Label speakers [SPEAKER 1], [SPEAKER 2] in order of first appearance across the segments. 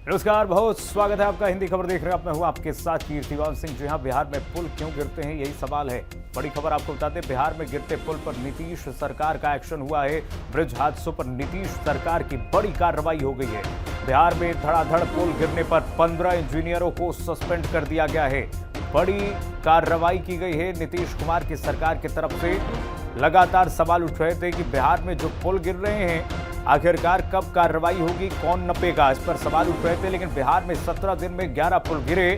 [SPEAKER 1] नमस्कार, बहुत स्वागत है आपका। हिंदी खबर देख रहे हैं आप, मैं हूं आपके साथ कीर्तिवान सिंह। जी हां, बिहार में पुल क्यों गिरते हैं, यही सवाल है। बड़ी खबर आपको बताते हैं, बिहार में गिरते पुल पर नीतीश सरकार का एक्शन हुआ है। ब्रिज हादसों पर नीतीश सरकार की बड़ी कार्रवाई हो गई है। बिहार में धड़ाधड़ पुल गिरने पर 15 इंजीनियरों को सस्पेंड कर दिया गया है। बड़ी कार्रवाई की गई है नीतीश कुमार की सरकार की तरफ से। लगातार सवाल उठ रहे थे कि बिहार में जो पुल गिर रहे हैं, आखिरकार कब कार्रवाई होगी, कौन नपेगा, इस पर सवाल उठ रहे थे। लेकिन बिहार में 17 दिन में 11 पुल गिरे।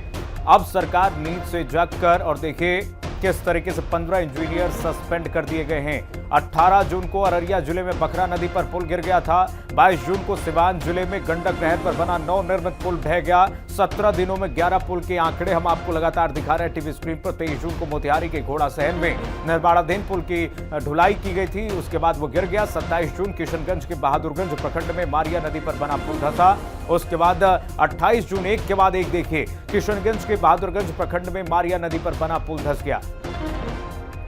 [SPEAKER 1] अब सरकार नींद से जागकर, और देखिए किस तरीके से 15 इंजीनियर सस्पेंड कर दिए गए हैं। 18 जून को अररिया जिले में बकरा नदी पर पुल गिर गया था। 22 जून को सिवान जिले में गंडक नहर पर बना नवनिर्मित पुल ढह गया। 17 दिनों में 11 पुल के आंकड़े हम आपको लगातार दिखा रहे हैं टीवी स्क्रीन पर। 23 जून को मोतिहारी के घोड़ा सहन में निर्माणाधीन पुल की ढुलाई की गई थी, उसके बाद वो गिर गया। 27 जून किशनगंज के बहादुरगंज प्रखंड में मारिया नदी पर बना पुल धंसा। उसके बाद 28 जून एक के बाद एक देखिए, किशनगंज के बहादुरगंज प्रखंड में मारिया नदी पर बना पुल धंस गया।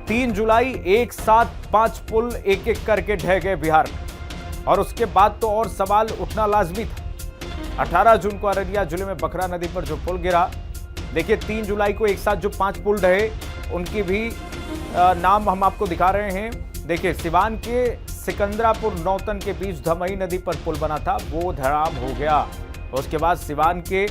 [SPEAKER 1] 3 जुलाई एक साथ 5 पुल एक एक करके ढह गए बिहार में। और उसके बाद तो और सवाल उठना लाजमी था। 18 जून को अररिया जिले में बकरा नदी पर जो पुल गिरा, देखिए 3 जुलाई को एक साथ जो 5 पुल ढहे, उनकी भी नाम हम आपको दिखा रहे हैं। देखिए सिवान के सिकंदरापुर नौतन के बीच धमई नदी पर पुल बना था, वो धराम हो गया। उसके बाद सिवान के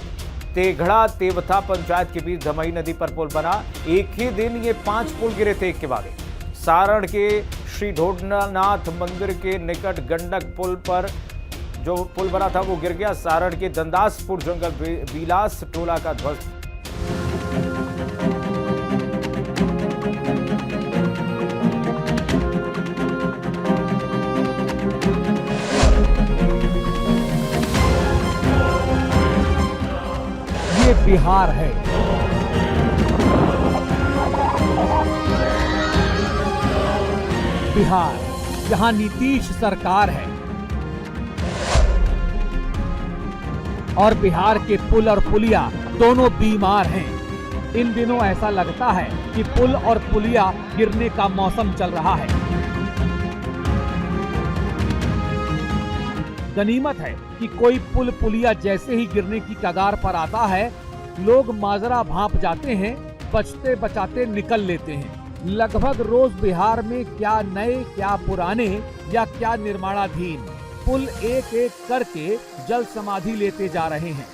[SPEAKER 1] तेघड़ा तेवथा पंचायत के बीच धमई नदी पर पुल बना। एक ही दिन ये 5 पुल गिरे थे एक के बाद एक। सारण के श्री ढोडनाथ मंदिर के निकट गंडक पुल पर जो पुल बना था वो गिर गया। सारण के दंदासपुर जंगल विलास टोला का ध्वस्त।
[SPEAKER 2] ये बिहार है। बिहार जहां नीतीश सरकार है और बिहार के पुल और पुलिया दोनों बीमार हैं। इन दिनों ऐसा लगता है कि पुल और पुलिया गिरने का मौसम चल रहा है। गनीमत है कि कोई पुल पुलिया जैसे ही गिरने की कगार पर आता है, लोग माजरा भांप जाते हैं, बचते बचाते निकल लेते हैं। लगभग रोज बिहार में क्या नए, क्या पुराने या क्या निर्माणाधीन पुल एक एक करके जल समाधि लेते जा रहे हैं।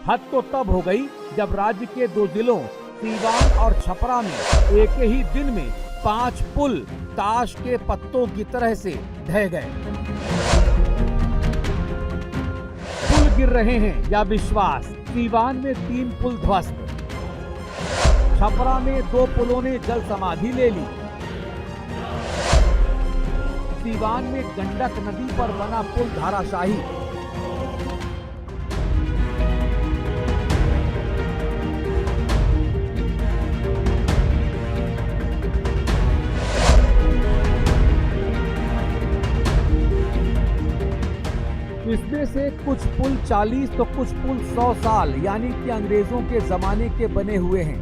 [SPEAKER 2] हद तो तब हो गई जब राज्य के 2 जिलों सीवान और छपरा में एक ही दिन में 5 पुल ताश के पत्तों की तरह से ढह गए। पुल गिर रहे हैं या विश्वास। सीवान में 3 पुल ध्वस्त, छपरा में 2 पुलों ने जल समाधि ले ली। सीवान में गंडक नदी पर बना पुल धाराशाही। इसमें से कुछ पुल 40 तो कुछ पुल 100 साल यानी कि अंग्रेजों के जमाने के बने हुए हैं।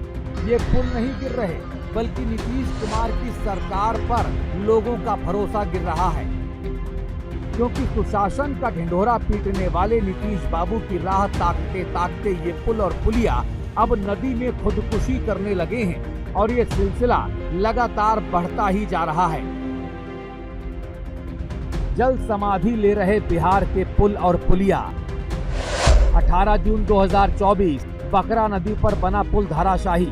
[SPEAKER 2] ये पुल नहीं गिर रहे, बल्कि नीतीश कुमार की सरकार पर लोगों का भरोसा गिर रहा है। क्योंकि सुशासन का ढिंढोरा पीटने वाले नीतीश बाबू की राह ताकते ताकते ये पुल और पुलिया अब नदी में खुदकुशी करने लगे हैं और ये सिलसिला लगातार बढ़ता ही जा रहा है। जल समाधि ले रहे बिहार के पुल और पुलिया। 18 जून 2024 बकरा नदी पर बना पुल धाराशाही।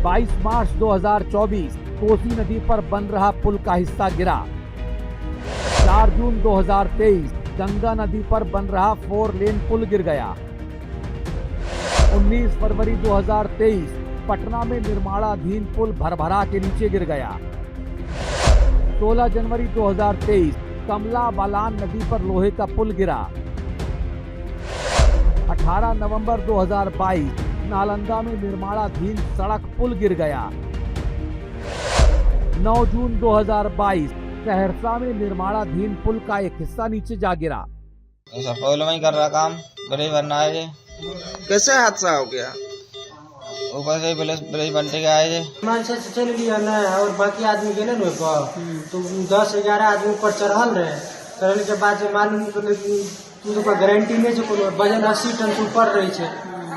[SPEAKER 2] 22 मार्च 2024 कोसी नदी पर बन रहा पुल का हिस्सा गिरा। 4 जून 2023 गंगा नदी पर बन रहा 4 लेन पुल गिर गया। 19 फरवरी 2023 पटना में निर्माणाधीन पुल भरभरा के नीचे गिर गया। 16 जनवरी 2023 कमला बलान नदी पर लोहे का पुल गिरा। 18 नवंबर 2022 नालंदा में निर्माणाधीन सड़क पुल गिर गया। 9 जून 2022 सहरसा में निर्माणाधीन पुल का एक हिस्सा नीचे जा गिरा।
[SPEAKER 3] ऐसा पुल में ही कर रहा काम, ब्रिज बनना है।
[SPEAKER 4] कैसे हादसा हो गया?
[SPEAKER 3] ऊपर से ब्रिज बनते गया है।
[SPEAKER 5] मान से चल लिया ना, और बाकी आदमी गेले न तो 10-11 आदमी ऊपर चढ़ल रहे। चढ़ने के बाद मालूम तो गारंटी नहीं जो कोनो वजन 80 टन से ऊपर रही है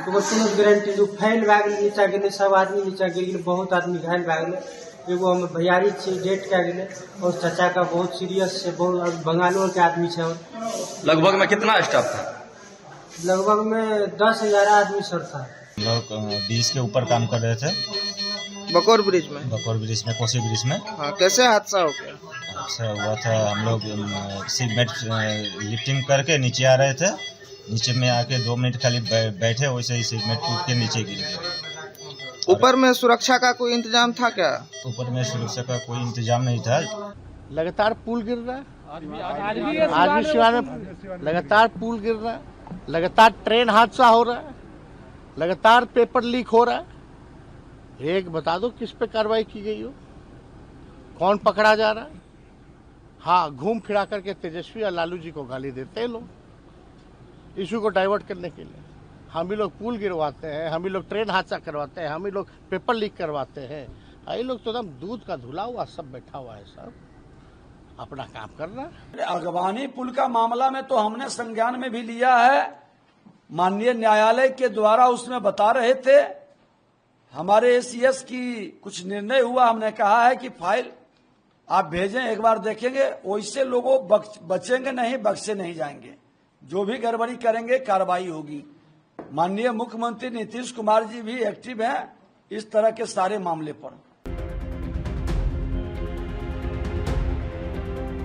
[SPEAKER 5] तो कोनो गारंटी जो फैल भए गेलै नीचा गेलै सब आदमी नीचा गिर गेलै बहुत आदमी घायल भए गेलै एगो हम भैयारी छियै डेट कए गेलै और चाचा का बहुत सीरियस है बहुत बंगालो के आदमी है।
[SPEAKER 6] लगभग में कितना स्टाफ था?
[SPEAKER 7] लगभग में 10,000 आदमी सर था।
[SPEAKER 3] लोग 20 के ऊपर काम कर रहे थे
[SPEAKER 4] बकौर ब्रिज में।
[SPEAKER 3] बकौर ब्रिज में, कोसी ब्रिज में।
[SPEAKER 4] हाँ, कैसे हादसा हो गया?
[SPEAKER 3] हादसा हुआ था, हम लोग सीमेंट लिफ्टिंग करके नीचे आ रहे थे, नीचे में आके 2 मिनट खाली बैठे, वैसे ही सीमेंट टूट के नीचे गिर गए।
[SPEAKER 4] ऊपर में सुरक्षा का कोई इंतजाम था क्या?
[SPEAKER 3] ऊपर में सुरक्षा का कोई इंतजाम नहीं था।
[SPEAKER 8] लगातार पुल गिर रहा है, आज भी शिवान में लगातार पुल गिर रहा है, लगातार ट्रेन हादसा हो रहा है, लगातार पेपर लीक हो रहा है। एक बता दो किस पे कार्रवाई की गई हो, कौन पकड़ा जा रहा है? हाँ, घूम फिरा करके तेजस्वी और लालू जी को गाली देते हैं लोग इशू को डाइवर्ट करने के लिए। हम ही लोग पुल गिरवाते हैं, हम ही लोग ट्रेन हादसा करवाते हैं, हम ही लोग पेपर लीक करवाते हैं। ये लोग तो एकदम दूध का धुला हुआ सब बैठा हुआ है, सब अपना काम कर रहा है।
[SPEAKER 9] अगवानी पुल का मामला में तो हमने संज्ञान में भी लिया है, माननीय न्यायालय के द्वारा उसमें बता रहे थे, हमारे एसीएस की कुछ निर्णय हुआ, हमने कहा है कि फाइल आप भेजें, एक बार देखेंगे, वैसे लोगों बचेंगे नहीं, बख्शे नहीं जाएंगे, जो भी गड़बड़ी करेंगे कार्रवाई होगी। माननीय मुख्यमंत्री नीतीश कुमार जी भी एक्टिव हैं इस तरह के सारे मामले पर।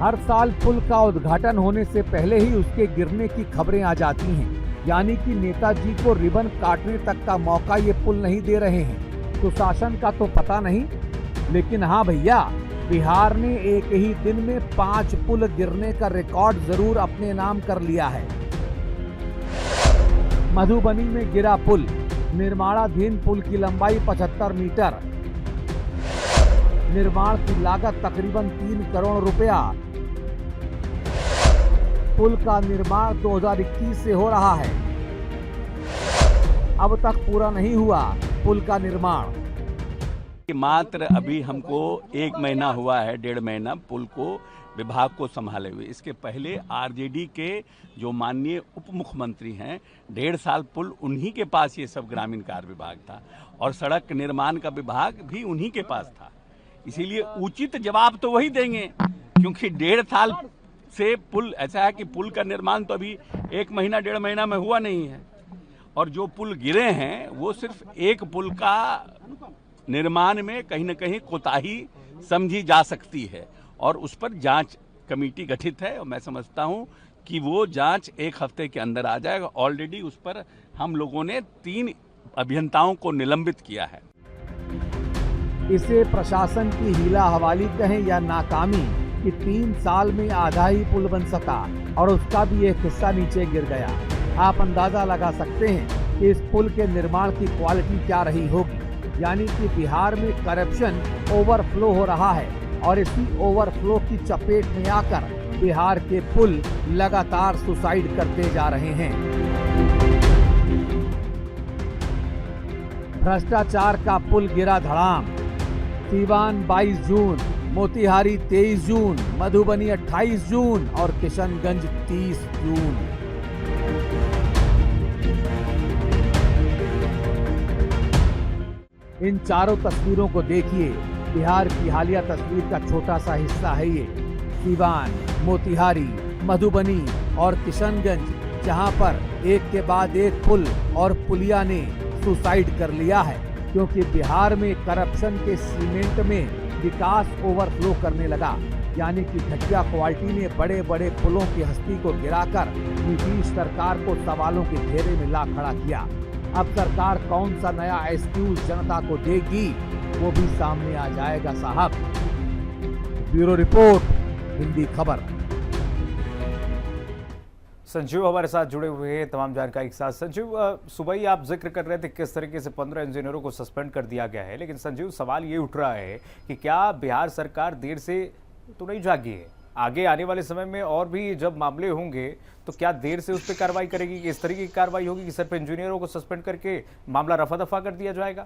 [SPEAKER 2] हर साल पुल का उद्घाटन होने से पहले ही उसके गिरने की खबरें आ जाती हैं, यानी कि नेताजी को रिबन काटने तक का मौका ये पुल नहीं दे रहे हैं। तो शासन का तो पता नहीं, लेकिन हाँ भैया, बिहार ने एक ही दिन में 5 पुल गिरने का रिकॉर्ड जरूर अपने नाम कर लिया है। मधुबनी में गिरा पुल, निर्माणाधीन पुल की लंबाई 75 मीटर, निर्माण की लागत तकरीबन 3 करोड़ रुपया। पुल का निर्माण 2021 से हो रहा है, अब तक पूरा नहीं हुआ पुल का निर्माण।
[SPEAKER 10] मात्र अभी हमको 1 महीना हुआ है, 1.5 महीना पुल को विभाग को संभाले हुए। इसके पहले आरजेडी के जो माननीय उप मुख्यमंत्री हैं, 1.5 साल पुल उन्हीं के पास ये सब ग्रामीण कार्य विभाग था और सड़क निर्माण का विभाग भी उन्हीं के पास था। इसीलिए उचित जवाब तो वही देंगे, क्योंकि 1.5 साल से पुल ऐसा है कि पुल का निर्माण तो अभी 1 महीना 1.5 महीना में हुआ नहीं है, और जो पुल गिरे हैं वो सिर्फ एक पुल का निर्माण में कहीं न कहीं कोताही समझी जा सकती है, और उस पर जांच कमेटी गठित है और मैं समझता हूं कि वो जांच 1 हफ्ते के अंदर आ जाएगा। ऑलरेडी उस पर हम लोगों ने 3 अभियंताओं को निलंबित किया है।
[SPEAKER 2] इसे प्रशासन की हीला हवाली कहें या नाकामी कि 3 साल में आधा ही पुल बन सका और उसका भी एक हिस्सा नीचे गिर गया। आप अंदाजा लगा सकते हैं कि इस पुल के निर्माण की क्वालिटी क्या रही होगी। यानी कि बिहार में करप्शन ओवरफ्लो हो रहा है और इसी ओवरफ्लो की चपेट में आकर बिहार के पुल लगातार सुसाइड करते जा रहे हैं। भ्रष्टाचार का पुल गिरा धड़ाम। सीवान 22 जून, मोतिहारी 23 जून, मधुबनी 28 जून और किशनगंज 30 जून। इन चारों तस्वीरों को देखिए, बिहार की हालिया तस्वीर का छोटा सा हिस्सा है ये। सीवान, मोतिहारी, मधुबनी और किशनगंज, जहां पर एक के बाद एक पुल और पुलिया ने सुसाइड कर लिया है, क्योंकि बिहार में करप्शन के सीमेंट में विकास ओवरफ्लो करने लगा। यानी कि घटिया क्वालिटी ने बड़े बड़े पुलों की हस्ती को गिराकर नीतीश सरकार को सवालों के घेरे में ला खड़ा किया। अब सरकार कौन सा नया एक्सक्यूज जनता को देगी, वो भी सामने आ जाएगा साहब। ब्यूरो रिपोर्ट, हिंदी खबर।
[SPEAKER 1] संजीव हमारे साथ जुड़े हुए हैं तमाम जानकारी के साथ। संजीव, सुबह ही आप जिक्र कर रहे थे किस तरीके से 15 इंजीनियरों को सस्पेंड कर दिया गया है, लेकिन संजीव सवाल ये उठ रहा है कि क्या बिहार सरकार देर से तो नहीं जागी है? आगे आने वाले समय में और भी जब मामले होंगे तो क्या देर से उस पर कार्रवाई करेगी कि इस तरीके की कार्रवाई होगी कि सिर्फ इंजीनियरों को सस्पेंड करके मामला रफा दफा कर दिया जाएगा?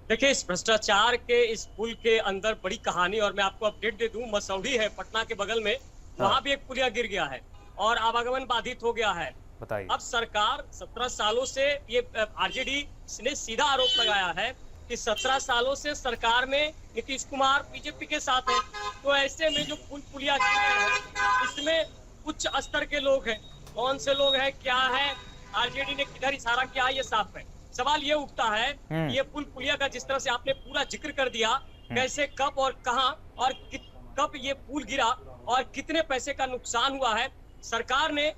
[SPEAKER 11] देखिए, इस भ्रष्टाचार के इस पुल के अंदर बड़ी कहानी, और मैं आपको अपडेट दे दूं, मसौड़ी है पटना के बगल में, वहां भी एक पुलिया गिर गया है और आवागमन बाधित हो गया है।
[SPEAKER 1] बताइए।
[SPEAKER 11] अब सरकार 17 सालों से ये आरजेडी ने सीधा आरोप लगाया है कि 17 सालों से सरकार में नीतीश कुमार बीजेपी के साथ है, तो ऐसे में जो पुल पुलिया गिरे हैं इसमें उच्च स्तर के लोग हैं। कौन से लोग हैं, क्या है, आरजेडी ने किधर इशारा किया है, ये साफ है। सवाल ये उठता है ये पुल पुलिया का जिस तरह से आपने पूरा जिक्र कर दिया, कैसे, कब और कहां और कब ये पुल गिरा और कितने पैसे का नुकसान हुआ है। सरकार ने,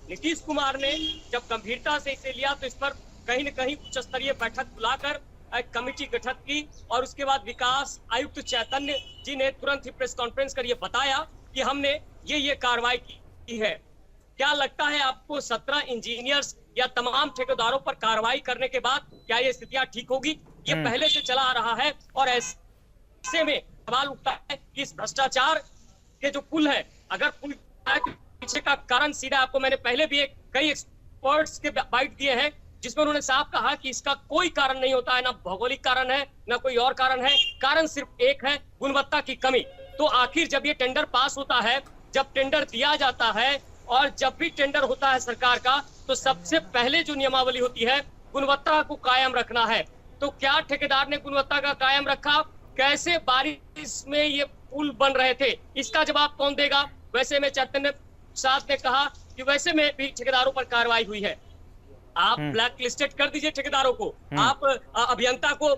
[SPEAKER 11] नीतीश कुमार ने जब गंभीरता से इसे लिया तो इस पर कहीं न कहीं उच्च स्तरीय बैठक बुलाकर एक कमेटी गठित की और उसके बाद विकास आयुक्त चैतन्य जी ने तुरंत ही प्रेस कॉन्फ्रेंस कर ये बताया कि हमने ये कार्रवाई की है। क्या लगता है आपको 17 इंजीनियर्स या तमाम ठेकेदारों पर कार्रवाई करने के बाद क्या ये स्थितियां ठीक होगी? ये पहले से चला आ रहा है और ऐसे में सवाल उठता है कि इस भ्रष्टाचार के जो पुल है, अगर पुल पीछे का कारण सीधा, आपको मैंने पहले भी कई एक्सपर्ट्स के बाइट दिए हैं जिसमें उन्होंने साफ कहा कि इसका कोई कारण नहीं होता है, ना भौगोलिक कारण है ना कोई और कारण है, कारण सिर्फ एक है, गुणवत्ता की कमी। तो आखिर जब ये टेंडर पास होता है, जब टेंडर दिया जाता है और जब भी टेंडर होता है सरकार का, तो सबसे पहले जो नियमावली होती है गुणवत्ता को कायम रखना है। तो क्या ठेकेदार ने गुणवत्ता का कायम रखा? कैसे बारिश में ये पुल बन रहे थे, इसका जवाब कौन देगा? वैसे में चैतन्य साहब ने कहा कि वैसे में भी ठेकेदारों पर कार्रवाई हुई है। आप ब्लैक लिस्टेड कर दीजिए ठेकेदारों को, आप अभियंता को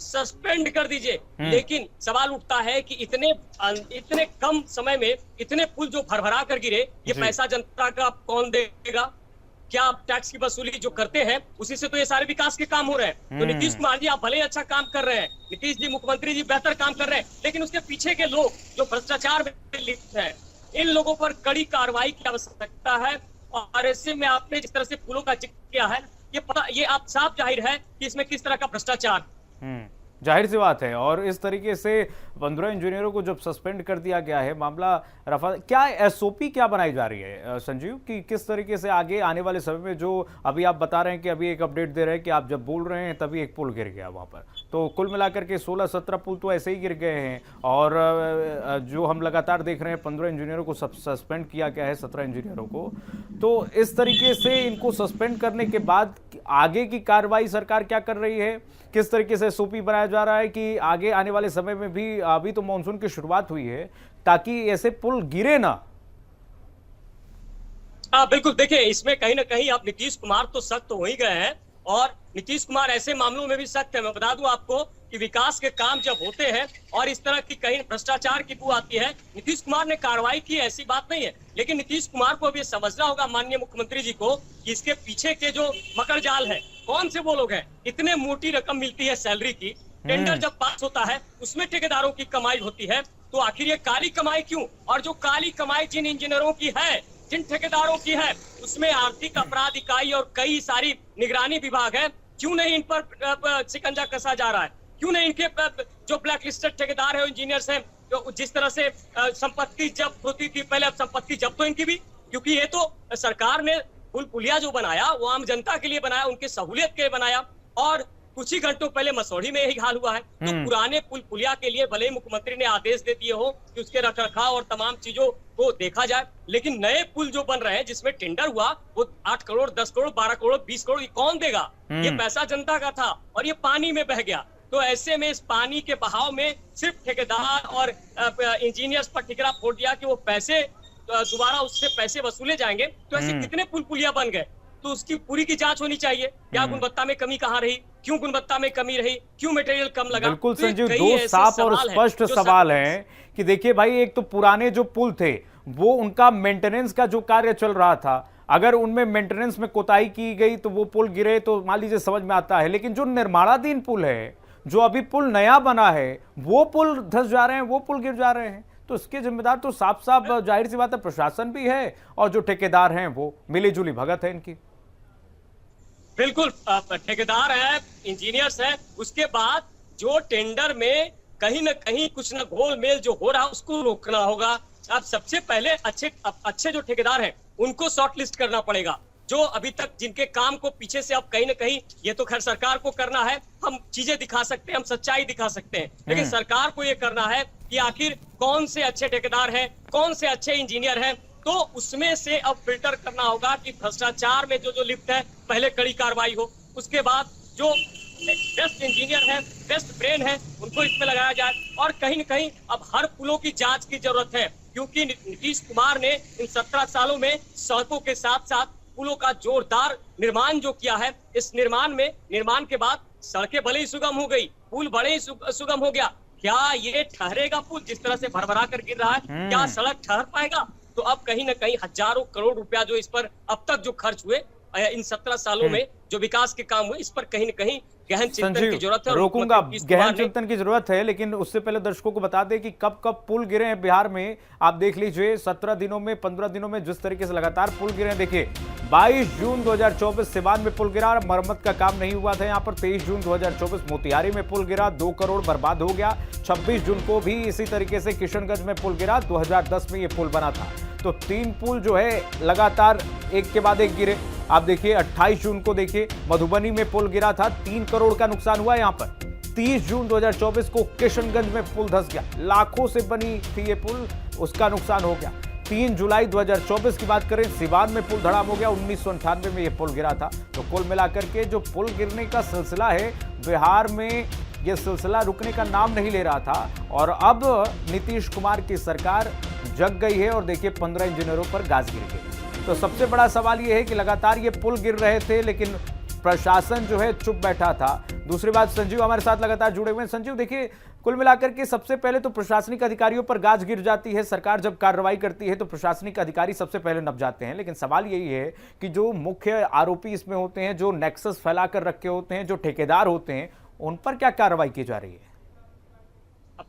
[SPEAKER 11] सस्पेंड कर दीजिए, लेकिन सवाल उठता है कि इतने कम समय में इतने पुल जो भरभरा कर गिरे, ये पैसा जनता का कौन देगा? क्या आप टैक्स की वसूली जो करते हैं उसी से तो ये सारे विकास के काम हो रहे हैं। तो नीतीश कुमार जी आप भले ही अच्छा काम कर रहे हैं, नीतीश जी मुख्यमंत्री जी बेहतर काम कर रहे हैं, लेकिन उसके पीछे के लोग जो भ्रष्टाचार में लिप्त हैं, इन लोगों पर कड़ी कार्रवाई की आवश्यकता है। और ऐसे में आपने जिस तरह से पुलों का जिक्र किया है, ये आप साफ जाहिर है कि इसमें किस तरह का भ्रष्टाचार।
[SPEAKER 1] जाहिर सी बात है। और इस तरीके से 15 इंजीनियरों को जब सस्पेंड कर दिया गया है, मामला रफा, क्या एसओपी क्या बनाई जा रही है संजीव, कि किस तरीके से आगे आने वाले समय में, जो अभी आप बता रहे हैं कि अभी एक अपडेट दे रहे हैं कि आप जब बोल रहे हैं तभी एक पुल गिर गया वहां पर, तो कुल मिलाकर के 16-17 पुल तो ऐसे ही गिर गए हैं। और जो हम लगातार देख रहे हैं 15 इंजीनियरों को सस्पेंड किया गया है, 17 इंजीनियरों को। तो इस तरीके से इनको सस्पेंड करने के बाद आगे की कार्रवाई सरकार क्या कर रही है, किस तरीके से एसओपी बनाया जा रहा है कि आगे आने वाले समय में भी, अभी तो मानसून की शुरुआत हुई है, ताकि ऐसे पुल गिरे ना?
[SPEAKER 11] बिल्कुल, देखिए इसमें कहीं ना कहीं आप नीतीश कुमार तो सख्त तो हो ही गए हैं और नीतीश कुमार ऐसे मामलों में भी सख्त है। मैं बता दूं आपको कि विकास के काम जब होते हैं और इस तरह की कहीं भ्रष्टाचार की बू आती है, नीतीश कुमार ने कार्रवाई की, ऐसी बात नहीं है, लेकिन नीतीश कुमार को अब ये समझना होगा, माननीय मुख्यमंत्री जी को, कि इसके पीछे के जो मकड़जाल है, कौन से वो लोग हैं। इतने मोटी रकम मिलती है सैलरी की, टेंडर जब पास होता है उसमें ठेकेदारों की कमाई होती है, तो आखिर ये काली कमाई क्यों? और जो काली कमाई जिन इंजीनियरों की है, जिन ठेकेदारों की है, उसमें आर्थिक अपराध इकाई और कई सारी निगरानी विभाग है, क्यों नहीं इन पर शिकंजा कसा जा रहा है? क्यों नहीं इनके जो ब्लैक लिस्टेड ठेकेदार है, इंजीनियर्स हैं, जो जिस तरह से संपत्ति जब्त होती थी पहले, अब संपत्ति जब्त तो इनकी भी, क्योंकि ये तो सरकार ने पुल पुलिया जो बनाया वो आम जनता के लिए बनाया, उनके सहूलियत के लिए बनाया, और कुछ ही घंटों पहले मसौढ़ी में यही हाल हुआ है। तो पुराने पुल पुलिया के लिए भले ही मुख्यमंत्री ने आदेश दे दिए हो कि उसके रखरखाव और तमाम चीजों को देखा जाए, लेकिन नए पुल जो बन रहे हैं जिसमें टेंडर हुआ वो 8 करोड़ 10 करोड़ 12 करोड़ 20 करोड़, ये कौन देगा? ये पैसा जनता का था और ये पानी में बह गया। तो ऐसे में इस पानी के बहाव में सिर्फ ठेकेदार और इंजीनियर्स पर ठिकरा फोड़ दिया कि वो पैसे दोबारा उससे पैसे वसूले जाएंगे। तो ऐसे कितने पुल पुलिया बन गए? तो उसकी पूरी की जांच होनी चाहिए। क्या गुणवत्ता में कमी कहाँ रही, क्यों गुणवत्ता में कमी रही, क्यों मटेरियल कम लगा?
[SPEAKER 1] बिल्कुल संजीव, दो साफ और स्पष्ट सवाल हैं कि देखिए भाई, एक तो पुराने जो पुल थे वो उनका मेंटेनेंस का जो कार्य चल रहा था, अगर उनमें मेंटेनेंस में कोताही की गई तो वो पुल गिरे तो मान लीजिए समझ में आता है, लेकिन जो निर्माणाधीन पुल है, जो अभी पुल नया बना है, वो पुल धंस जा रहे हैं, वो पुल गिर जा रहे हैं। तो इसके जिम्मेदार तो साफ साफ जाहिर सी बात है प्रशासन भी है और जो ठेकेदार हैं वो मिलीजुली भगत है इनकी।
[SPEAKER 11] बिल्कुल, ठेकेदार है, इंजीनियर्स है, उसके बाद जो टेंडर में कहीं ना कहीं कुछ ना घोल मेल जो हो रहा है उसको रोकना होगा। अब सबसे पहले अच्छे जो ठेकेदार हैं उनको शॉर्ट लिस्ट करना पड़ेगा, जो अभी तक जिनके काम को पीछे से अब कहीं ना कहीं, ये तो खैर सरकार को करना है, हम चीजें दिखा सकते हैं, हम सच्चाई दिखा सकते हैं, लेकिन सरकार को ये करना है कि आखिर कौन से अच्छे ठेकेदार हैं, कौन से अच्छे इंजीनियर हैं तो उसमें से अब फिल्टर करना होगा कि भ्रष्टाचार में जो लिप्त है पहले कड़ी कार्रवाई हो, उसके बाद जो बेस्ट इंजीनियर है, बेस्ट ब्रेन है, उनको इसमें लगाया जाए। और कहीं न कहीं अब हर पुलों की जांच की जरूरत है, क्योंकि नीतीश कुमार ने इन 17 सालों में सड़कों के साथ साथ पुलों का जोरदार निर्माण जो किया है, इस निर्माण के बाद सड़कें भले ही सुगम हो गई, पुल बड़े ही सुगम हो गया। क्या ये ठहरेगा पुल? जिस तरह से भरभरा कर गिर रहा है, क्या सड़क ठहर पाएगा? तो अब कहीं न कहीं हजारों करोड़ रुपया जो इस पर अब तक जो खर्च हुए इन 17 सालों में जो विकास के काम हुए, इस पर कहीं न कहीं गहन चिंतन की जरूरत है।
[SPEAKER 1] रोकूंगा, गहन चिंतन की जरूरत है, लेकिन उससे पहले दर्शकों को बता दें कि कब कब पुल गिरे हैं बिहार में। आप देख लीजिए 17 दिनों में, 15 दिनों में जिस तरीके से लगातार पुल गिरे हैं। देखिए 22 जून 2024 सिवान में पुल गिरा, मरम्मत का काम नहीं हुआ था यहाँ पर। 23 जून 2024 मोतिहारी में पुल गिरा, 2 करोड़ बर्बाद हो गया। 26 जून को भी इसी तरीके से किशनगंज में पुल गिरा, 2010 में ये पुल बना था। तो 3 पुल जो है लगातार एक के बाद एक गिरे। आप देखिए 28 जून को देखिए मधुबनी में पुल गिरा था, 3 करोड़ का नुकसान हुआ यहाँ पर। 30 जून 2024 को किशनगंज में पुल धंस गया, लाखों से बनी थी ये पुल, उसका नुकसान हो गया। 3 जुलाई 2024 की बात करें, सिवान में पुल धड़ाम हो गया, 1998 में यह पुल गिरा था। तो कुल मिलाकर के जो पुल गिरने का सिलसिला है बिहार में, यह सिलसिला रुकने का नाम नहीं ले रहा था। और अब नीतीश कुमार की सरकार जग गई है और देखिए 15 इंजीनियरों पर गाज गिर गई। तो सबसे बड़ा सवाल यह है कि लगातार ये पुल गिर रहे थे, लेकिन प्रशासन जो है चुप बैठा था। दूसरी बात, संजीव हमारे साथ लगातार जुड़े हुए हैं। संजीव, देखिए कुल मिलाकर के सबसे पहले तो प्रशासनिक अधिकारियों पर गाज गिर जाती है। सरकार जब कार्रवाई करती है तो प्रशासनिक अधिकारी सबसे पहले नप जाते हैं, लेकिन सवाल यही है कि जो मुख्य आरोपी इसमें होते हैं, जो नेक्सस फैला कर रखे होते हैं, जो ठेकेदार होते हैं, उन पर क्या कार्रवाई की जा रही है?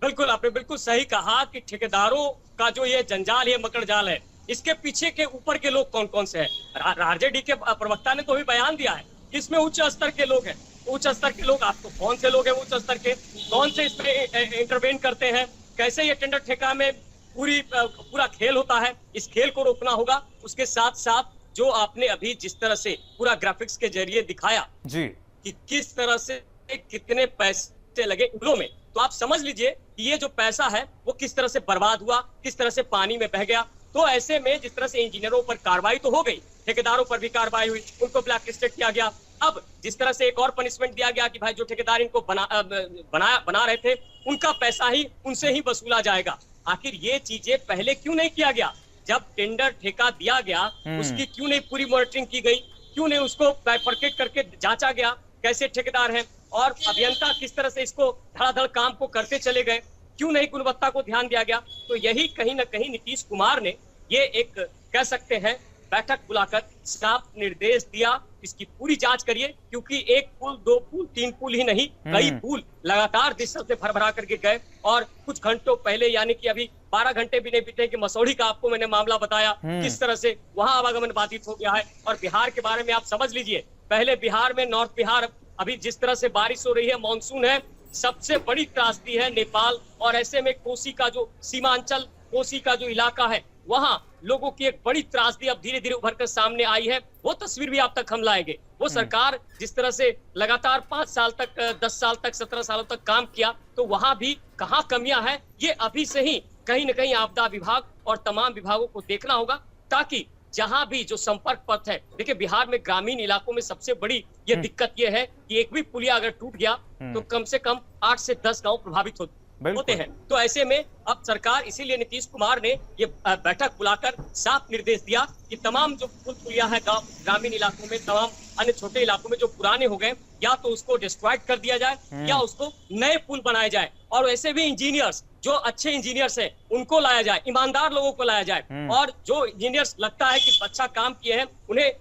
[SPEAKER 11] बिल्कुल, आपने बिल्कुल सही कहा कि ठेकेदारों का जो ये जंजाल, ये मकड़ जाल है, इसके पीछे के ऊपर के लोग कौन कौन से हैं? आरजेडी के प्रवक्ता ने तो भी बयान दिया है कि इसमें उच्च स्तर के लोग हैं। उच्च स्तर के लोग, आपको कौन से लोग हैं उच्च स्तर के, कौन से इसमें इंटरवेन करते हैं, कैसे ये टेंडर ठेका में पूरा खेल होता है, इस खेल को रोकना होगा। उसके साथ साथ जो आपने अभी जिस तरह से पूरा ग्राफिक्स के जरिए दिखाया जी कि किस तरह से कितने पैसे लगे पुलों में, तो आप समझ लीजिए कि ये जो पैसा है वो किस तरह से बर्बाद हुआ, किस तरह से पानी में बह गया। तो ऐसे में जिस तरह से इंजीनियरों पर कार्रवाई तो हो गई, ठेकेदारों पर भी कार्रवाई हुई, उनको ब्लैक लिस्टेड किया गया। अब जिस तरह से एक और पनिशमेंट दिया गया कि भाई जो ठेकेदार इनको बना रहे थे, उनका पैसा ही उनसे ही वसूला जाएगा। आखिर ये चीजें पहले क्यों नहीं किया गया? जब टेंडर ठेका दिया गया, उसकी क्यों नहीं पूरी मॉनिटरिंग की गई? क्यों नहीं उसको बाइफरकेट करके जांचा गया कैसे ठेकेदार है और अभियंता किस तरह से इसको धड़ाधड़ काम को करते चले गए? क्यों नहीं गुणवत्ता को ध्यान दिया गया? तो यही कहीं न कहीं नीतीश कुमार ने ये एक कह सकते हैं बैठक बुलाकर साफ निर्देश दिया, इसकी पूरी जांच करिए, क्योंकि 1 पुल, 2 पुल, 3 पुल ही नहीं, कई पुल लगातार जिस तरह से भरभरा करके गए। और कुछ घंटों पहले, यानी कि अभी 12 घंटे भी नहीं बीते कि मसौढ़ी का आपको मैंने मामला बताया, किस तरह से वहां आवागमन बाधित हो गया है। और बिहार के बारे में आप समझ लीजिए, पहले बिहार में, नॉर्थ बिहार, अभी जिस तरह से बारिश हो रही है, मानसून है, सबसे बड़ी त्रासदी है नेपाल। और ऐसे में कोसी का जो सीमांचल, कोसी का जो इलाका है, वहां लोगों की एक बड़ी त्रासदी अब धीरे धीरे उभर कर सामने आई है। वो तस्वीर भी आप तक हम लाएंगे। वो सरकार जिस तरह से लगातार 5 साल तक, 10 साल तक, 17 सालों तक काम किया, तो वहां भी कहां कमियां हैं, ये अभी से ही कहीं न कहीं आपदा विभाग और तमाम विभागों को देखना होगा, ताकि जहां भी जो संपर्क पथ है, देखिए बिहार में ग्रामीण इलाकों में सबसे बड़ी ये दिक्कत ये है कि एक भी पुलिया अगर टूट गया तो कम से कम 8 से 10 गांव प्रभावित होते हैं। तो ऐसे में अब सरकार, इसीलिए नीतीश कुमार ने ये बैठक बुलाकर साफ निर्देश दिया कि तमाम जो पुल पुलिया है गांव, ग्रामीण इलाकों में, तमाम अन्य छोटे इलाकों में जो पुराने हो गए, या तो उसको डिस्ट्रॉय कर दिया जाए या उसको नए पुल बनाए जाए। और वैसे भी इंजीनियर्स, जो अच्छे इंजीनियर्स हैं, उनको लाया जाए, ईमानदार लोगों को लाया जाए। और जो इंजीनियर्स लगता है कि अच्छा काम किए हैं, उन्हें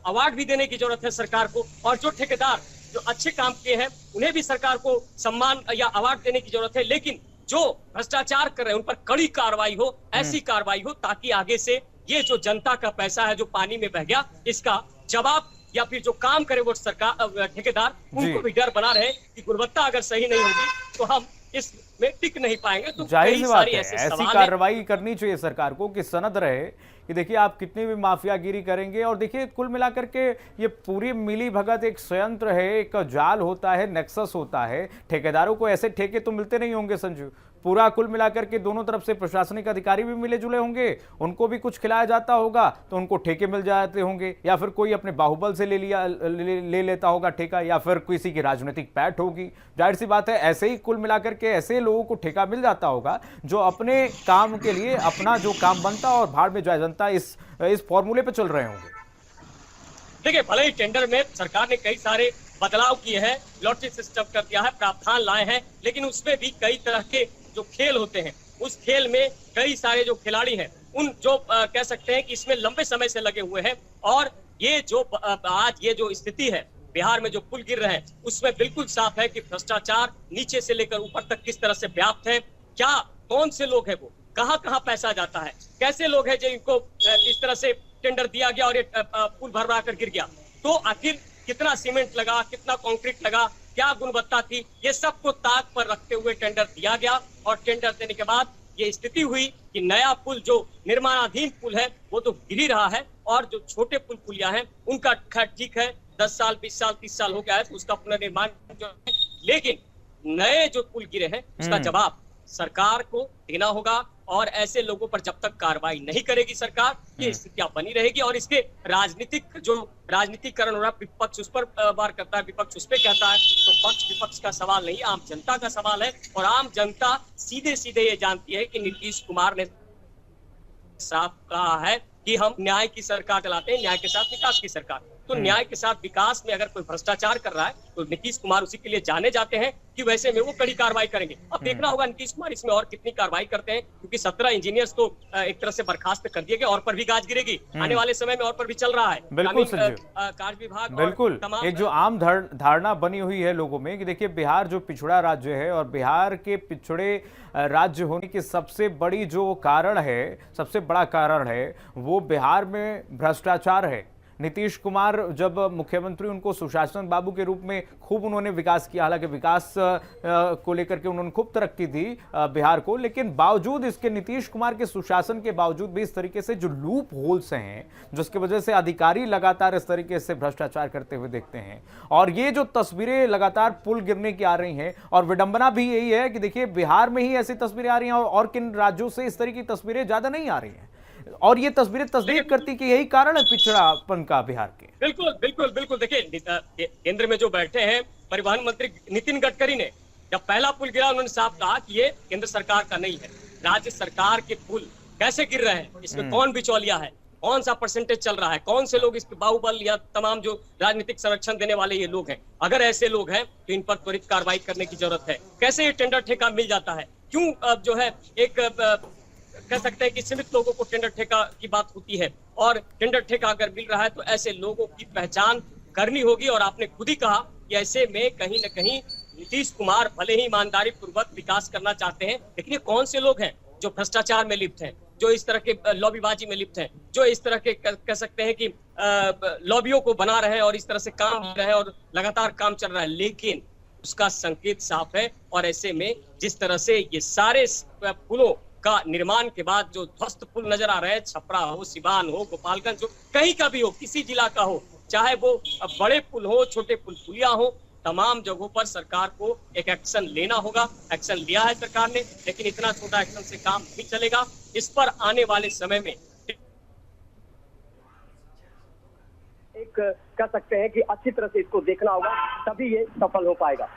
[SPEAKER 11] अवार्ड भी देने की जरूरत है सरकार को। और जो ठेकेदार जो अच्छे काम किए हैं, उन्हें भी सरकार को सम्मान या अवार्ड देने की जरूरत है। लेकिन जो भ्रष्टाचार कर रहे हैं उन पर कड़ी कार्रवाई हो, ऐसी कार्रवाई हो ताकि आगे से ये जो जनता का पैसा है जो पानी में बह गया, इसका जवाब या फिर जो काम करे वो सरकार, ठेकेदार, उनको भी डर बना रहे कि गुणवत्ता अगर सही नहीं होगी तो हम इसमें टिक नहीं पाएंगे। तो
[SPEAKER 1] जाहिर सी बात है, ऐसी कार्रवाई करनी चाहिए सरकार को कि सनद रहे कि देखिए आप कितनी भी माफियागिरी करेंगे। और देखिए कुल मिलाकर के ये पूरी मिली भगत एक संयंत्र है, एक जाल होता है, नेक्सस होता है। ठेकेदारों को ऐसे ठेके तो मिलते नहीं होंगे संजीव, पूरा कुल मिलाकर के दोनों तरफ से प्रशासनिक अधिकारी भी मिले जुले होंगे, उनको भी कुछ खिलाया जाता होगा तो उनको ठेके मिल जाते होंगे, या फिर कोई अपने बाहुबल से ले लेता होगा ठेका, या फिर किसी की राजनीतिक पैठ होगी। जाहिर सी बात है ऐसे ही कुल मिलाकर के ऐसे लोगों को ठेका मिल जाता होगा जो अपने काम के लिए अपना जो काम बनता और भाड़ में जाए जनता इस फॉर्मूले पे चल रहे होंगे।
[SPEAKER 11] देखिए, भले ही टेंडर में सरकार ने कई सारे बदलाव किए हैं, लॉटरी सिस्टम कर दिया है, प्रावधान लाए हैं, लेकिन उसमें भी कई तरह के जो खेल होते हैं, उस खेल में कई सारे जो खिलाड़ी हैं उन जो कह सकते हैं कि इसमें लंबे समय से लगे हुए हैं। और ये जो आज ये जो स्थिति है बिहार में, जो पुल गिर रहे हैं, उसमें बिल्कुल साफ है कि भ्रष्टाचार नीचे से लेकर ऊपर तक किस तरह से व्याप्त है। क्या कौन से लोग हैं वो, कहाँ पैसा जाता है, कैसे लोग हैं जो इनको इस तरह से टेंडर दिया गया और ये पुल भर कर गिर गया, तो आखिर कितना सीमेंट लगा, कितना कंक्रीट लगा, क्या गुणवत्ता थी, ये सब को ताक पर रखते हुए टेंडर दिया गया। और टेंडर देने के बाद ये स्थिति हुई कि नया पुल जो निर्माणाधीन पुल है वो तो गिर ही रहा है, और जो छोटे पुलिया हैं उनका ठीक है 10 साल 20 साल 30 साल हो गया है तो उसका पुनर्निर्माण जो है, लेकिन नए जो पुल गिरे हैं उसका जवाब सरकार को देना होगा। और ऐसे लोगों पर जब तक कार्रवाई नहीं करेगी सरकार, ये स्थितियां बनी रहेगी। और इसके राजनीतिकरण हो रहा, विपक्ष उस पर वार करता है, विपक्ष उस पर कहता है, तो पक्ष विपक्ष का सवाल नहीं, आम जनता का सवाल है। और आम जनता सीधे सीधे ये जानती है कि नीतीश कुमार ने साफ कहा है कि हम न्याय की सरकार चलाते हैं, न्याय के साथ विकास की सरकार। तो न्याय के साथ विकास में अगर कोई भ्रष्टाचार कर रहा है तो नीतीश कुमार उसी के लिए जाने जाते हैं कि वैसे में वो कड़ी कार्रवाई करेंगे। अब देखना होगा नीतीश कुमार इसमें और कितनी कार्रवाई करते हैं, क्योंकि 17 इंजीनियर्स तो एक तरह से बर्खास्त कर दिए गए, और पर भी गाज गिरेगी आने वाले समय में, और पर भी चल रहा है।
[SPEAKER 1] बिल्कुल
[SPEAKER 11] कार्य विभाग
[SPEAKER 1] बिल्कुल एक जो आम धारणा बनी हुई है लोगों में कि देखिए बिहार जो पिछड़ा राज्य है, और बिहार के पिछड़े राज्य होने की सबसे बड़ी जो कारण है, सबसे बड़ा कारण है वो बिहार में भ्रष्टाचार है। नीतीश कुमार जब मुख्यमंत्री, उनको सुशासन बाबू के रूप में खूब उन्होंने विकास किया, हालांकि विकास को लेकर के उन्होंने खूब तरक्की दी बिहार को, लेकिन बावजूद इसके नीतीश कुमार के सुशासन के बावजूद भी इस तरीके से जो लूप होल्स हैं, जिसकी वजह से अधिकारी लगातार इस तरीके से भ्रष्टाचार करते हुए देखते हैं। और ये जो तस्वीरें लगातार पुल गिरने की आ रही हैं, और विडंबना भी यही है कि देखिए बिहार में ही ऐसी तस्वीरें आ रही हैं, और किन राज्यों से इस तरह की तस्वीरें ज्यादा नहीं आ रही हैं, और ये तस्वीरें तस्दीक करती कि यही कारण है पिछड़ापन का बिहार के।
[SPEAKER 11] बिल्कुल बिल्कुल बिल्कुल। देखिए, केंद्र में जो बैठे हैं परिवहन मंत्री नितिन गडकरी ने जब पहला पुल गिरा, उन्होंने साफ कहा कि ये केंद्र सरकार का नहीं है, राज्य सरकार के पुल कैसे गिर रहे हैं, इसमें कौन बिचौलिया है, कौन सा परसेंटेज चल रहा है, कौन से लोग इस पे बाहुबल या तमाम जो राजनीतिक संरक्षण देने वाले ये लोग हैं, अगर ऐसे लोग हैं तो इन पर त्वरित कार्रवाई करने की जरूरत है। कैसे ये टेंडर ठेका मिल जाता है, क्यों जो है एक कह सकते हैं कि सीमित लोगों को टेंडर ठेका की बात होती है, और टेंडर ठेका अगर मिल रहा है तो ऐसे लोगों की पहचान करनी होगी। और आपने खुद ही कहा कि ऐसे में कहीं न कहीं नीतीश कुमार भले ही ईमानदारी पूर्वक विकास करना चाहते हैं, लेकिन ये कौन से लोग हैं जो भ्रष्टाचार में लिप्त हैं, जो इस तरह के लॉबीबाजी में लिप्त हैं, जो इस तरह के कह सकते हैं कि लॉबियों को बना रहे हैं और इस तरह से काम कर रहे हैं और लगातार काम चल रहा है, लेकिन उसका संकेत साफ है। और ऐसे में जिस तरह से ये सारे पुलों का निर्माण के बाद जो ध्वस्त पुल नजर आ रहे हैं, छपरा हो, सिवान हो, गोपालगंज हो, कहीं का भी हो, किसी जिला का हो, चाहे वो बड़े पुल हो, छोटे पुलिया हो, तमाम जगहों पर सरकार को एक एक्शन लेना होगा। एक्शन लिया है सरकार ने, लेकिन इतना छोटा एक्शन से काम नहीं चलेगा। इस पर आने वाले समय में
[SPEAKER 12] एक कह सकते हैं कि अच्छी तरह से इसको देखना होगा, तभी ये सफल हो पाएगा।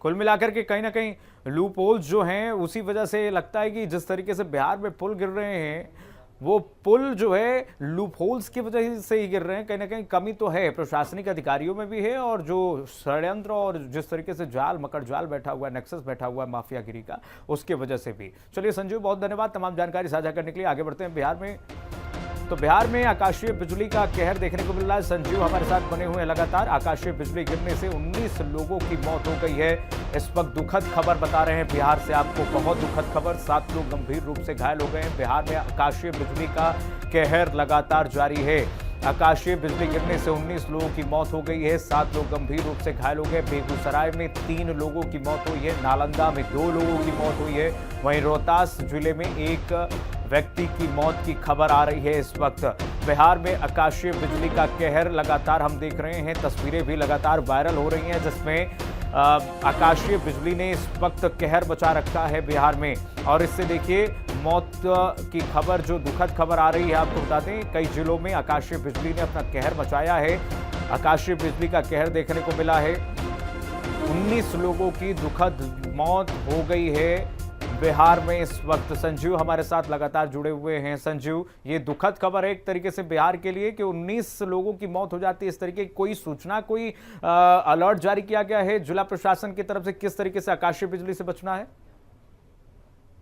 [SPEAKER 1] कुल मिलाकर के कहीं ना कहीं लूप होल्स जो हैं उसी वजह से लगता है कि जिस तरीके से बिहार में पुल गिर रहे हैं, वो पुल जो है लूप होल्स की वजह से ही गिर रहे हैं। कहीं ना कहीं कमी तो है प्रशासनिक अधिकारियों में भी है, और जो षड्यंत्र और जिस तरीके से जाल मकड़ जाल बैठा हुआ है, नेक्सस बैठा हुआ है माफियागिरी का, उसके वजह से भी। चलिए संजीव, बहुत धन्यवाद तमाम जानकारी साझा करने के लिए। आगे बढ़ते हैं बिहार में। तो बिहार में आकाशीय बिजली का कहर देखने को मिल रहा है। संजीव हमारे साथ बने हुए हैं लगातार। आकाशीय बिजली गिरने से 19 लोगों की मौत हो गई है। इस वक्त दुखद खबर बता रहे हैं बिहार से आपको, बहुत दुखद खबर। 7 लोग गंभीर रूप से घायल हो गए हैं। बिहार में आकाशीय बिजली का कहर लगातार जारी है। आकाशीय बिजली गिरने से 19 लोगों की मौत हो गई है, 7 लोग गंभीर रूप से घायल हो गए। बेगूसराय में 3 लोगों की मौत हुई है, नालंदा में 2 लोगों की मौत हुई है, वहीं रोहतास जिले में एक व्यक्ति की मौत की खबर आ रही है इस वक्त। बिहार में आकाशीय बिजली का कहर लगातार हम देख रहे हैं, तस्वीरें भी लगातार वायरल हो रही हैं जिसमें आकाशीय बिजली ने इस वक्त कहर मचा रखा है बिहार में। और इससे देखिए मौत की खबर, जो दुखद खबर आ रही है, आपको बता दें कई जिलों में आकाशीय बिजली ने अपना कहर मचाया है। आकाशीय बिजली का कहर देखने को मिला है। 19 लोगों की दुखद मौत हो गई है बिहार में इस वक्त। संजीव हमारे साथ लगातार जुड़े हुए हैं। संजीव, ये दुखद खबर है एक तरीके से बिहार के लिए कि 19 लोगों की मौत हो जाती है। इस तरीके की कोई सूचना, कोई अलर्ट जारी किया गया है जिला प्रशासन की तरफ से, किस तरीके से आकाशीय बिजली से बचना है?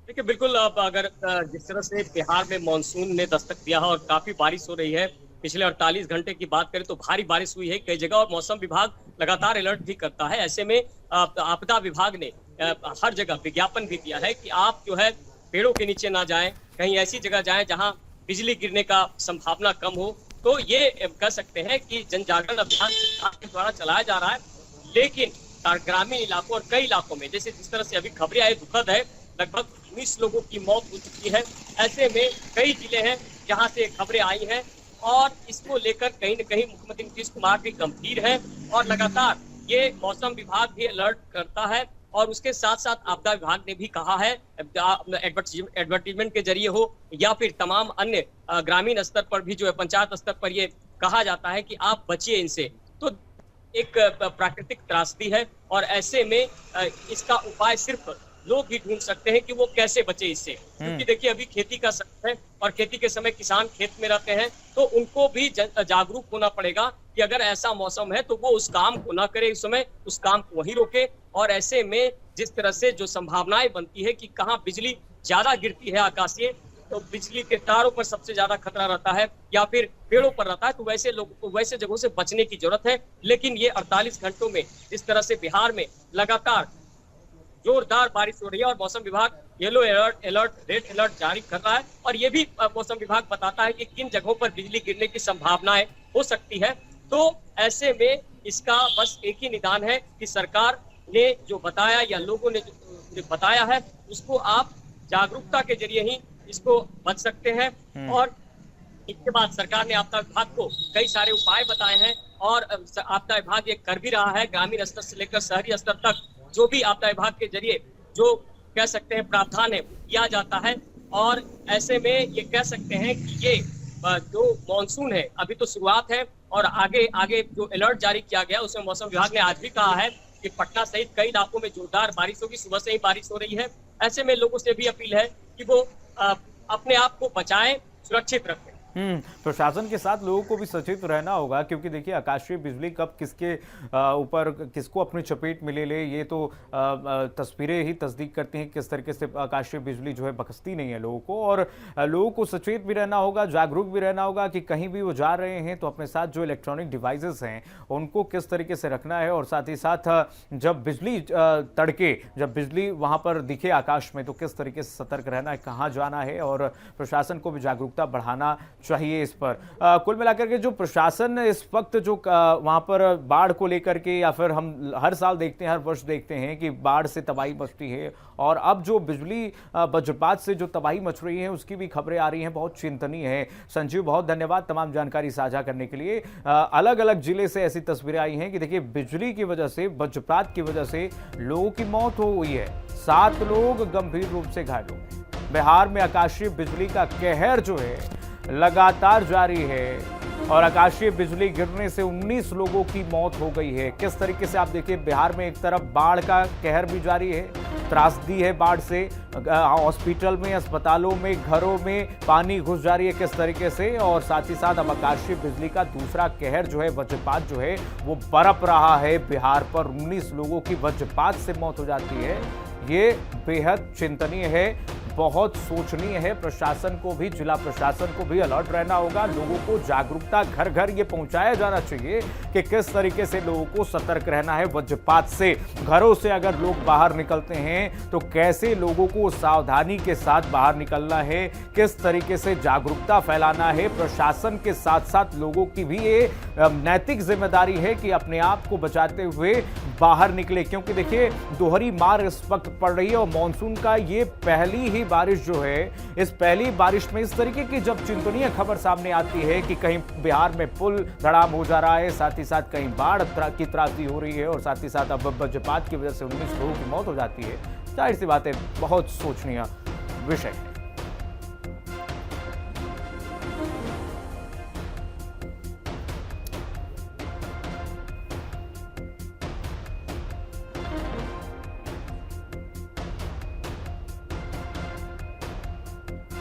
[SPEAKER 11] देखिए, बिल्कुल अगर जिस तरह से बिहार में मानसून ने दस्तक दिया है और काफी बारिश हो रही है, पिछले 48 घंटे की बात करें तो भारी बारिश हुई है कई जगह और मौसम विभाग लगातार अलर्ट भी करता है। ऐसे में आपदा विभाग ने हर जगह विज्ञापन भी दिया है कि आप जो है पेड़ों के नीचे ना जाएं, कहीं ऐसी जगह जाएं जहां बिजली गिरने का संभावना कम हो। तो ये कह सकते हैं कि जन जागरण अभियान के द्वारा चलाया जा रहा है, लेकिन ग्रामीण इलाकों और कई इलाकों में जैसे जिस तरह से अभी खबरें आई, दुखद है, लगभग 19 लोगों की मौत हो चुकी है। ऐसे में कई जिले हैं जहां से खबरें आई हैं और इसको लेकर कहीं न कहीं मुख्यमंत्री नीतीश कुमार भी गंभीर है और लगातार ये मौसम विभाग भी अलर्ट करता है। और उसके साथ साथ आपदा विभाग ने भी कहा है, एडवर्टीजमेंट के जरिए हो या फिर तमाम अन्य ग्रामीण स्तर पर भी जो है पंचायत स्तर पर ये कहा जाता है कि आप बचिए इनसे। तो एक प्राकृतिक त्रासदी है और ऐसे में इसका उपाय सिर्फ लोग भी ढूंढ सकते हैं कि वो कैसे बचे इससे। क्योंकि देखिए अभी खेती का समय है और खेती के समय किसान खेत में रहते हैं, तो उनको भी जागरूक होना पड़ेगा कि अगर ऐसा मौसम है तो वो उस काम को ना करे, इस समय उस काम को वहीं रोके। और ऐसे में जिस तरह से जो संभावनाएं बनती है कि कहाँ बिजली ज्यादा गिरती है आकाशीय, तो बिजली के तारों पर सबसे ज्यादा खतरा रहता है या फिर पेड़ों पर रहता है, तो वैसे लोगों को वैसे जगहों से बचने की जरूरत है। लेकिन ये 48 घंटों में जिस तरह से बिहार में लगातार जोरदार बारिश हो रही है और मौसम विभाग येलो अलर्ट, रेड अलर्ट जारी कर रहा है और ये भी मौसम विभाग बताता है कि किन जगहों पर बिजली गिरने की संभावनाएं हो सकती है। तो ऐसे में इसका बस एक ही निदान है कि सरकार ने जो बताया या लोगों ने जो बताया है उसको आप जागरूकता के जरिए ही इसको बच सकते हैं। और इसके बाद सरकार ने आपदा विभाग को कई सारे उपाय बताए हैं और आपदा विभाग ये कर भी रहा है। ग्रामीण स्तर से लेकर शहरी स्तर तक जो भी आपदा विभाग के जरिए जो कह सकते हैं प्रावधान है किया जाता है। और ऐसे में ये कह सकते हैं कि ये जो मानसून है अभी तो शुरुआत है और आगे जो अलर्ट जारी किया गया उसमें मौसम विभाग ने आज भी कहा है कि पटना सहित कई इलाकों में जोरदार बारिश होगी, सुबह से ही बारिश हो रही है। ऐसे में लोगों से भी अपील है कि वो अपने आप को बचाएं, सुरक्षित रखें।
[SPEAKER 1] प्रशासन के साथ लोगों को भी सचेत रहना होगा, क्योंकि देखिए आकाशीय बिजली कब किसके ऊपर किसको अपनी चपेट में ले ले, ये तो तस्वीरें ही तस्दीक करती हैं किस तरीके से आकाशीय बिजली जो है बख्शती नहीं है लोगों को। और लोगों को सचेत भी रहना होगा, जागरूक भी रहना होगा कि कहीं भी वो जा रहे हैं तो अपने साथ जो इलेक्ट्रॉनिक डिवाइसेस हैं उनको किस तरीके से रखना है। और साथ ही साथ जब बिजली तड़के, जब बिजली वहाँ पर दिखे आकाश में, तो किस तरीके से सतर्क रहना है, कहाँ जाना है, और प्रशासन को भी जागरूकता बढ़ाना चाहिए इस पर। कुल मिलाकर के जो प्रशासन इस वक्त जो वहां पर बाढ़ को लेकर के, या फिर हम हर साल देखते हैं, हर वर्ष देखते हैं कि बाढ़ से तबाही मचती है, और अब जो बिजली वज्रपात से जो तबाही मच रही है उसकी भी खबरें आ रही हैं, बहुत चिंतनीय है। संजीव, बहुत धन्यवाद तमाम जानकारी साझा करने के लिए। अलग अलग जिले से ऐसी तस्वीरें आई हैं कि देखिए बिजली की वजह से, वज्रपात की वजह से लोगों की मौत हो हुई है, 7 लोग गंभीर रूप से घायल हो गए। बिहार में आकाशीय बिजली का कहर जो है लगातार जारी है और आकाशीय बिजली गिरने से 19 लोगों की मौत हो गई है। किस तरीके से आप देखिए बिहार में एक तरफ बाढ़ का कहर भी जारी है, त्रासदी है बाढ़ से, हॉस्पिटल में, अस्पतालों में, घरों में पानी घुस जा रही है किस तरीके से, और साथ ही साथ अब आकाशीय बिजली का दूसरा कहर जो है, वज्रपात जो है वो बरप रहा है बिहार पर। 19 लोगों की वज्रपात से मौत हो जाती है, ये बेहद चिंतनीय है, बहुत सोचनीय है। प्रशासन को भी, जिला प्रशासन को भी अलर्ट रहना होगा, लोगों को जागरूकता घर घर ये पहुंचाया जाना चाहिए कि किस तरीके से लोगों को सतर्क रहना है वज्रपात से। घरों से अगर लोग बाहर निकलते हैं तो कैसे लोगों को सावधानी के साथ बाहर निकलना है, किस तरीके से जागरूकता फैलाना है। प्रशासन के साथ साथ लोगों की भी ये नैतिक जिम्मेदारी है कि अपने आप को बचाते हुए बाहर निकले, क्योंकि देखिए दोहरी मार इस वक्त पड़ रही है और मानसून का ये पहली ही पहली बारिश जो है, इस पहली बारिश में इस तरीके की जब चिंतनीय खबर सामने आती है कि कहीं बिहार में पुल धड़ाम हो जा रहा है, साथ ही साथ कहीं बाढ़ की त्रासदी हो रही है और साथ ही साथ अब वज्रपात की वजह से 19 लोगों की मौत हो जाती है, जाहिर सी बात है बहुत सोचनीय विषय है।